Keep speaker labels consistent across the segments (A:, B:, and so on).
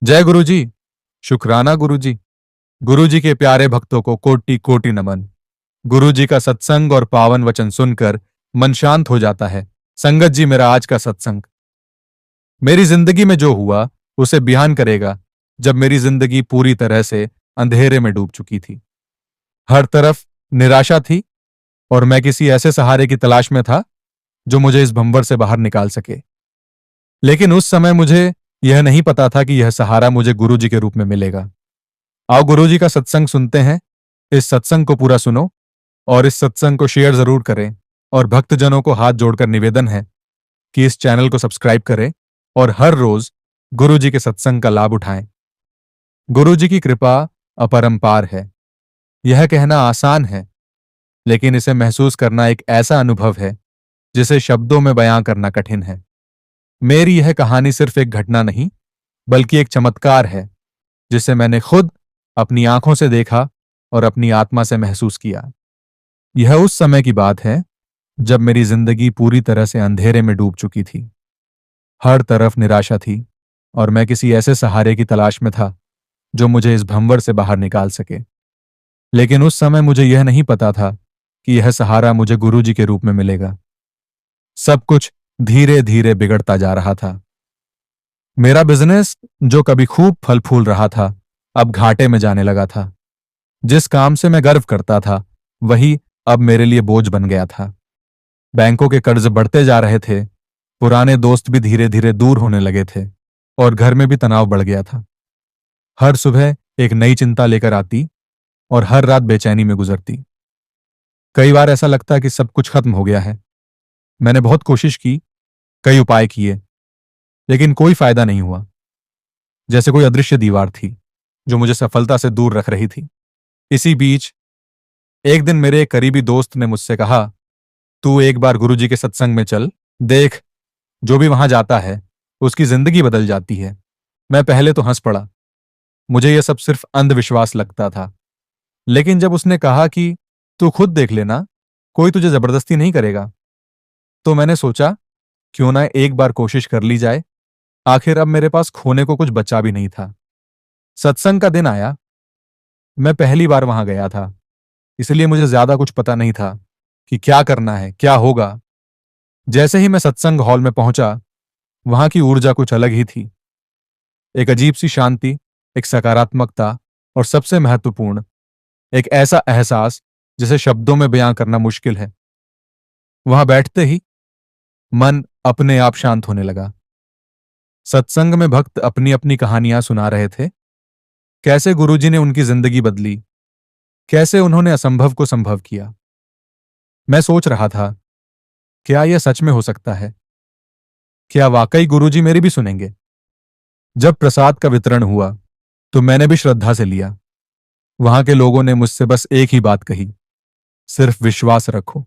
A: जय गुरु जी। शुक्राना गुरु जी। गुरु जी के प्यारे भक्तों को कोटि कोटि नमन। गुरु जी का सत्संग और पावन वचन सुनकर मन शांत हो जाता है। संगत जी, मेरा आज का सत्संग मेरी जिंदगी में जो हुआ उसे बयान करेगा, जब मेरी जिंदगी पूरी तरह से अंधेरे में डूब चुकी थी। हर तरफ निराशा थी और मैं किसी ऐसे सहारे की तलाश में था जो मुझे इस भंवर से बाहर निकाल सके। लेकिन उस समय मुझे यह नहीं पता था कि यह सहारा मुझे गुरु जी के रूप में मिलेगा। आओ गुरु जी का सत्संग सुनते हैं। इस सत्संग को पूरा सुनो और इस सत्संग को शेयर जरूर करें। और भक्तजनों को हाथ जोड़कर निवेदन है कि इस चैनल को सब्सक्राइब करें और हर रोज गुरु जी के सत्संग का लाभ उठाएं। गुरु जी की कृपा अपरंपार है। यह कहना आसान है, लेकिन इसे महसूस करना एक ऐसा अनुभव है जिसे शब्दों में बयां करना कठिन है। मेरी यह कहानी सिर्फ एक घटना नहीं, बल्कि एक चमत्कार है जिसे मैंने खुद अपनी आंखों से देखा और अपनी आत्मा से महसूस किया। यह उस समय की बात है जब मेरी जिंदगी पूरी तरह से अंधेरे में डूब चुकी थी। हर तरफ निराशा थी और मैं किसी ऐसे सहारे की तलाश में था जो मुझे इस भंवर से बाहर निकाल सके। लेकिन उस समय मुझे यह नहीं पता था कि यह सहारा मुझे गुरु जी के रूप में मिलेगा। सब कुछ धीरे धीरे बिगड़ता जा रहा था। मेरा बिजनेस, जो कभी खूब फल फूल रहा था, अब घाटे में जाने लगा था। जिस काम से मैं गर्व करता था, वही अब मेरे लिए बोझ बन गया था। बैंकों के कर्ज बढ़ते जा रहे थे, पुराने दोस्त भी धीरे धीरे दूर होने लगे थे और घर में भी तनाव बढ़ गया था। हर सुबह एक नई चिंता लेकर आती और हर रात बेचैनी में गुजरती। कई बार ऐसा लगता कि सब कुछ खत्म हो गया है। मैंने बहुत कोशिश की, कई उपाय किए, लेकिन कोई फायदा नहीं हुआ। जैसे कोई अदृश्य दीवार थी जो मुझे सफलता से दूर रख रही थी। इसी बीच एक दिन मेरे एक करीबी दोस्त ने मुझसे कहा, तू एक बार गुरुजी के सत्संग में चल, देख, जो भी वहां जाता है उसकी जिंदगी बदल जाती है। मैं पहले तो हंस पड़ा। मुझे यह सब सिर्फ अंधविश्वास लगता था। लेकिन जब उसने कहा कि तू खुद देख लेना, कोई तुझे जबरदस्ती नहीं करेगा, तो मैंने सोचा, क्यों ना एक बार कोशिश कर ली जाए। आखिर अब मेरे पास खोने को कुछ बचा भी नहीं था। सत्संग का दिन आया। मैं पहली बार वहां गया था, इसलिए मुझे ज्यादा कुछ पता नहीं था कि क्या करना है, क्या होगा। जैसे ही मैं सत्संग हॉल में पहुंचा, वहां की ऊर्जा कुछ अलग ही थी। एक अजीब सी शांति, एक सकारात्मकता और सबसे महत्वपूर्ण, एक ऐसा एहसास जिसे शब्दों में बयां करना मुश्किल है। वहां बैठते ही मन अपने आप शांत होने लगा। सत्संग में भक्त अपनी अपनी कहानियां सुना रहे थे। कैसे गुरुजी ने उनकी जिंदगी बदली, कैसे उन्होंने असंभव को संभव किया। मैं सोच रहा था, क्या यह सच में हो सकता है? क्या वाकई गुरुजी मेरी भी सुनेंगे? जब प्रसाद का वितरण हुआ तो मैंने भी श्रद्धा से लिया। वहां के लोगों ने मुझसे बस एक ही बात कही, सिर्फ विश्वास रखो,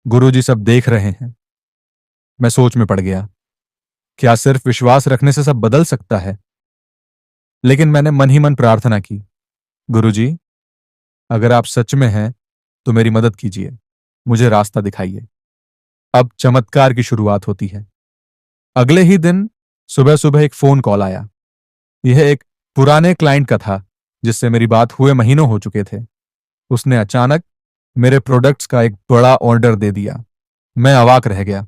A: गुरुजी सब देख रहे हैं। मैं सोच में पड़ गया, क्या सिर्फ विश्वास रखने से सब बदल सकता है? लेकिन मैंने मन ही मन प्रार्थना की, गुरुजी, अगर आप सच में हैं तो मेरी मदद कीजिए, मुझे रास्ता दिखाइए। अब चमत्कार की शुरुआत होती है। अगले ही दिन सुबह सुबह एक फोन कॉल आया। यह एक पुराने क्लाइंट का था जिससे मेरी बात हुए महीनों हो चुके थे। उसने अचानक मेरे प्रोडक्ट्स का एक बड़ा ऑर्डर दे दिया। मैं अवाक रह गया।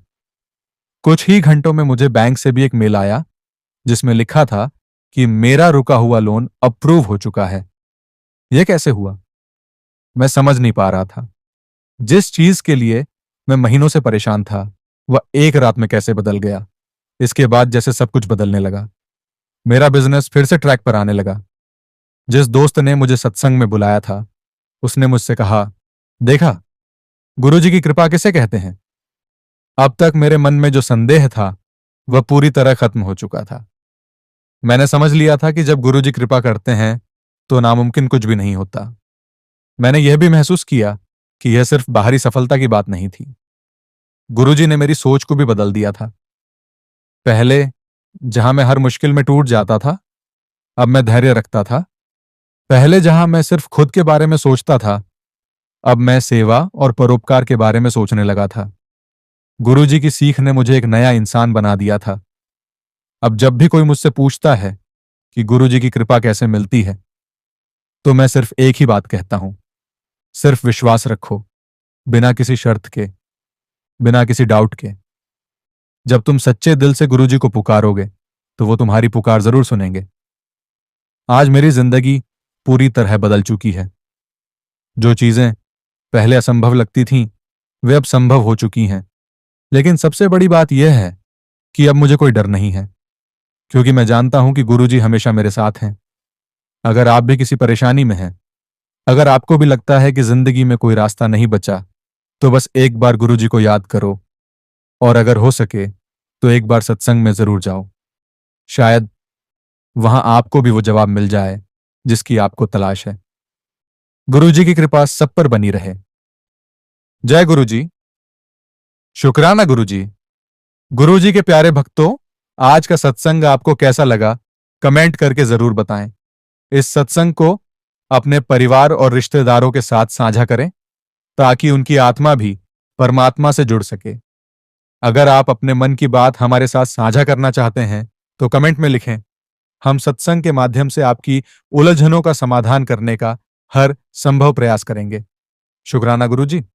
A: कुछ ही घंटों में मुझे बैंक से भी एक मेल आया जिसमें लिखा था कि मेरा रुका हुआ लोन अप्रूव हो चुका है। यह कैसे हुआ? मैं समझ नहीं पा रहा था। जिस चीज के लिए मैं महीनों से परेशान था, वह एक रात में कैसे बदल गया। इसके बाद जैसे सब कुछ बदलने लगा। मेरा बिजनेस फिर से ट्रैक पर आने लगा। जिस दोस्त ने मुझे सत्संग में बुलाया था, उसने मुझसे कहा, देखा, गुरुजी की कृपा किसे कहते हैं। अब तक मेरे मन में जो संदेह था वह पूरी तरह खत्म हो चुका था। मैंने समझ लिया था कि जब गुरुजी कृपा करते हैं तो नामुमकिन कुछ भी नहीं होता। मैंने यह भी महसूस किया कि यह सिर्फ बाहरी सफलता की बात नहीं थी। गुरुजी ने मेरी सोच को भी बदल दिया था। पहले जहां मैं हर मुश्किल में टूट जाता था, अब मैं धैर्य रखता था। पहले जहां मैं सिर्फ खुद के बारे में सोचता था, अब मैं सेवा और परोपकार के बारे में सोचने लगा था। गुरुजी की सीख ने मुझे एक नया इंसान बना दिया था। अब जब भी कोई मुझसे पूछता है कि गुरुजी की कृपा कैसे मिलती है, तो मैं सिर्फ एक ही बात कहता हूं, सिर्फ विश्वास रखो, बिना किसी शर्त के, बिना किसी डाउट के। जब तुम सच्चे दिल से गुरुजी को पुकारोगे, तो वो तुम्हारी पुकार जरूर सुनेंगे। आज मेरी जिंदगी पूरी तरह बदल चुकी है। जो चीजें पहले असंभव लगती थीं, वे अब संभव हो चुकी हैं। लेकिन सबसे बड़ी बात यह है कि अब मुझे कोई डर नहीं है, क्योंकि मैं जानता हूं कि गुरुजी हमेशा मेरे साथ हैं। अगर आप भी किसी परेशानी में हैं, अगर आपको भी लगता है कि जिंदगी में कोई रास्ता नहीं बचा, तो बस एक बार गुरुजी को याद करो, और अगर हो सके तो एक बार सत्संग में जरूर जाओ। शायद वहां आपको भी वो जवाब मिल जाए जिसकी आपको तलाश है। गुरुजी की कृपा सब पर बनी रहे। जय गुरुजी। शुक्राना गुरुजी। गुरुजी के प्यारे भक्तों, आज का सत्संग आपको कैसा लगा, कमेंट करके जरूर बताएं। इस सत्संग को अपने परिवार और रिश्तेदारों के साथ साझा करें, ताकि उनकी आत्मा भी परमात्मा से जुड़ सके। अगर आप अपने मन की बात हमारे साथ साझा करना चाहते हैं, तो कमेंट में लिखें। हम सत्संग के माध्यम से आपकी उलझनों का समाधान करने का हर संभव प्रयास करेंगे। शुक्राना गुरुजी।